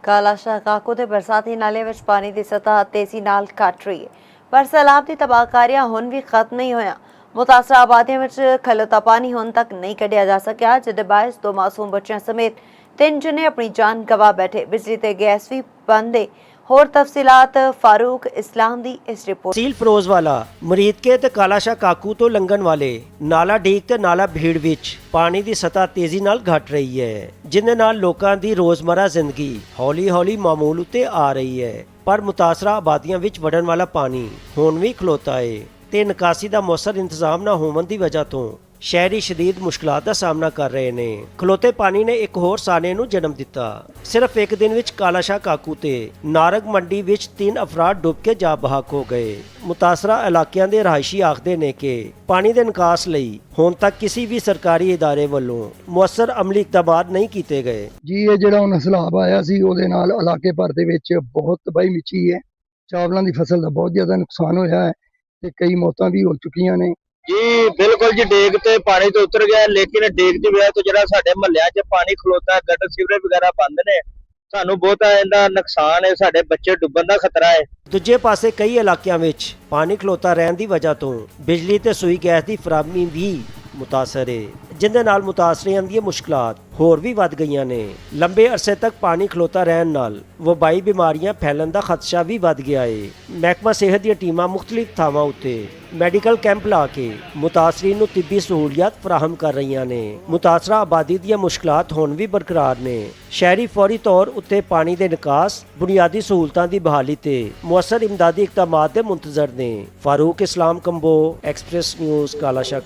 ਕਾਲਾਸ਼ਾਹ ਕਾਕੂ ਦੇ ਬਰਸਾਤੀ ਨਾਲੇ ਵਿੱਚ ਪਾਣੀ ਦੀ ਸਤਹ ਤੇਜ਼ੀ ਨਾਲ ਘਟ ਰਹੀ ਹੈ, ਪਰ ਸੈਲਾਬ ਦੀ ਤਬਾਹਕਾਰੀਆਂ ਹੁਣ ਵੀ ਖਤਮ ਨਹੀਂ ਹੋਈਆਂ। ਮੁਤਾਸਰਾ ਆਬਾਦੀਆਂ ਵਿੱਚ ਖਲੋਤਾ ਪਾਣੀ ਹੁਣ ਤੱਕ ਨਹੀਂ ਕੱਢਿਆ ਜਾ ਸਕਿਆ, ਜਿਹਦੇ ਬਾਇਸ 2 ਮਾਸੂਮ ਬੱਚਿਆਂ ਸਮੇਤ 3 ਜਣੇ ਆਪਣੀ ਜਾਨ ਗਵਾ ਬੈਠੇ। ਬਿਜਲੀ ਤੇ ਗੈਸ ਵੀ ਬੰਦ ਹੈ। ਹੋਰ ਤਫਸੀਲਾਤ फारूक इस्लाम ਦੀ ਇਸ ਰਿਪੋर्ट। ਤਹਿਸੀਲ ਫਿਰੋਜ਼ਵਾਲਾ ਮਰੀਦਕੇ ਤੇ ਕਾਲਾਸ਼ਾਹ ਕਾਕੂ ਤੋਂ ਲੰਘਣ ਵਾਲੇ ਨਾਲਾ ਡੀਕ ਤੇ ਨਾਲਾ ਭੀੜ ਵਿੱਚ ਪਾਣੀ ਦੀ ਸਤਹ ਤੇਜ਼ੀ ਨਾਲ ਘਟ ਰਹੀ ਹੈ, ਜਿਸ ਨਾਲ ਲੋਕਾਂ ਦੀ ਰੋਜ਼ਮਰਾ ਜ਼ਿੰਦਗੀ ਹੌਲੀ-ਹੌਲੀ ਮਾਮੂਲ ਉੱਤੇ ਆ ਰਹੀ ਹੈ। ਪਰ ਮੁਤਾਸਰਾ ਆਬਾਦੀਆਂ ਵਿੱਚ ਵੜਨ ਵਾਲਾ ਪਾਣੀ ਹੁਣ ਵੀ ਖਲੋਤਾ ਹੈ ਤੇ ਨਿਕਾਸੀ ਦਾ ਮੌਸਰ ਇੰਤਜ਼ਾਮ ਨਾ ਹੋਣ ਦੀ ਵਜ੍ਹਾ ਤੋਂ ਸ਼ਹਿਰੀ ਸ਼ਦੀਦ ਮੁਸ਼ਕਲਾਂ ਦਾ ਸਾਹਮਣਾ ਕਰ ਰਹੇ ਨੇ। ਖਲੋਤੇ ਪਾਣੀ ਨੇ ਇੱਕ ਹੋਰ ਸਾਨੇ ਨੂੰ ਜਨਮ ਦਿੱਤਾ। ਸਿਰਫ ਇੱਕ ਦਿਨ ਵਿੱਚ ਕਾਲਾਸ਼ਾਹ ਕਾਕੂ ਤੇ ਨਾਰਗ ਮੰਡੀ ਵਿੱਚ 3 ਅਫਰਾਦ ਡੁੱਬ ਕੇ ਜਾ ਬਹਾਕ ਹੋ ਗਏ। ਮੁਤਾਸਰਾ ਇਲਾਕਿਆਂ ਦੇ ਰਹਾਇਸ਼ੀ ਆਖਦੇ ਨੇ ਕਿ ਪਾਣੀ ਦੇ ਨਿਕਾਸ ਲਈ ਹੁਣ ਤੱਕ ਕਿਸੇ ਵੀ ਸਰਕਾਰੀ ਇਦਾਰੇ ਵੱਲੋਂ ਮੁਅੱਸਰ ਅਮਲੀ ਇਕਦਾਮਾਤ ਨਹੀਂ ਕੀਤੇ ਗਏ। ਜੀ ਇਹ ਜਿਹੜਾ ਹੁਣ ਸੈਲਾਬ ਆਇਆ ਸੀ ਉਹਦੇ ਨਾਲ ਇਲਾਕੇ ਭਰ ਦੇ ਵਿੱਚ ਬਹੁਤ ਤਬਾਹੀ ਮਚੀ ਹੈ। ਚਾਵਲਾਂ ਦੀ ਫਸਲ ਦਾ ਬਹੁਤ ਜ਼ਿਆਦਾ ਨੁਕਸਾਨ ਹੋਇਆ ਹੈ ਤੇ ਕਈ ਮੌਤਾਂ ਵੀ ਹੋ ਚੁੱਕੀਆਂ ਨੇ। ਜੀ ਬਿਲकुल जी, ਡੇਕ ਤੇ ਪਾਣੀ ਤੋਂ ਉਤਰ ਗਿਆ, ਲੇਕਿਨ ਡੇਕ ਦੀ ਵਜ੍ਹਾ ਤੋਂ ਜਿਹੜਾ ਸਾਡੇ ਮਹੱਲਿਆਂ 'ਚ ਪਾਣੀ ਖਲੋਤਾ, ਗਟਰ ਸੀਵਰੇਜ ਵਗੈਰਾ ਬੰਦ ਨੇ, ਸਾਨੂੰ ਬਹੁਤਾ ਇਹਦਾ ਨੁਕਸਾਨ ਹੈ। ਸਾਡੇ ਬੱਚੇ ਡੁੱਬਣ ਦਾ ਖਤਰਾ ਹੈ। ਦੂਜੇ ਪਾਸੇ ਕਈ ਇਲਾਕਿਆਂ ਵਿੱਚ ਪਾਣੀ ਖਲੋਤਾ ਰਹਿਣ ਦੀ ਵਜ੍ਹਾ ਤੋਂ ਬਿਜਲੀ ਤੇ ਸੂਈ ਗੈਸ ਦੀ ਫਰਾਹਮੀ ਵੀ ਮੁਤਾਸਰ ਹੈ, ਜਿੰਦੇ ਨਾਲ ਮੁਤਾਸਰੀਆਂ ਦੀਆਂ ਮੁਸ਼ਕਲਾਂ ਹੋਰ ਵੀ ਵੱਧ ਗਈਆਂ ਨੇ। ਲੰਬੇ ਅਰਸੇ ਤੱਕ ਪਾਣੀ ਖਲੋਤਾ ਰਹਿਣ ਨਾਲ ਵਬਾਈ ਬਿਮਾਰੀਆਂ ਫੈਲਣ ਦਾ ਖਦਸ਼ਾ ਵੀ ਵੱਧ ਗਿਆ ਹੈ। ਮਹਿਕਮਾ ਸਿਹਤ ਦੀਆਂ ਟੀਮਾਂ ਮੁਖਤਲਿਫ ਥਾਵਾਂ ਉੱਤੇ ਮੈਡੀਕਲ ਕੈਂਪ ਲਾ ਕੇ ਮੁਤਾਸਰੀਨ ਨੂੰ ਤਿੱਬੀ ਸਹੂਲੀਅਤ ਫਰਾਹਮ ਕਰ ਰਹੀਆਂ ਨੇ। ਮੁਤਾਸਰਾ ਆਬਾਦੀ ਦੀਆਂ ਮੁਸ਼ਕਲਾਂ ਹੁਣ ਵੀ ਬਰਕਰਾਰ ਨੇ। ਸ਼ਹਿਰੀ ਫੌਰੀ ਤੌਰ ਉੱਤੇ ਪਾਣੀ ਦੇ ਨਿਕਾਸ, ਬੁਨਿਆਦੀ ਸਹੂਲਤਾਂ ਦੀ ਬਹਾਲੀ ਤੇ ਮੁਅੱਸਰ ਇਮਦਾਦੀ ਇਕਦਾਮਾਤ ਦੇ ਮੁੰਤਜ਼ਰ ਨੇ। फारूक इस्लाम कंबो, एक्सप्रेस न्यूज़, कालाशाह।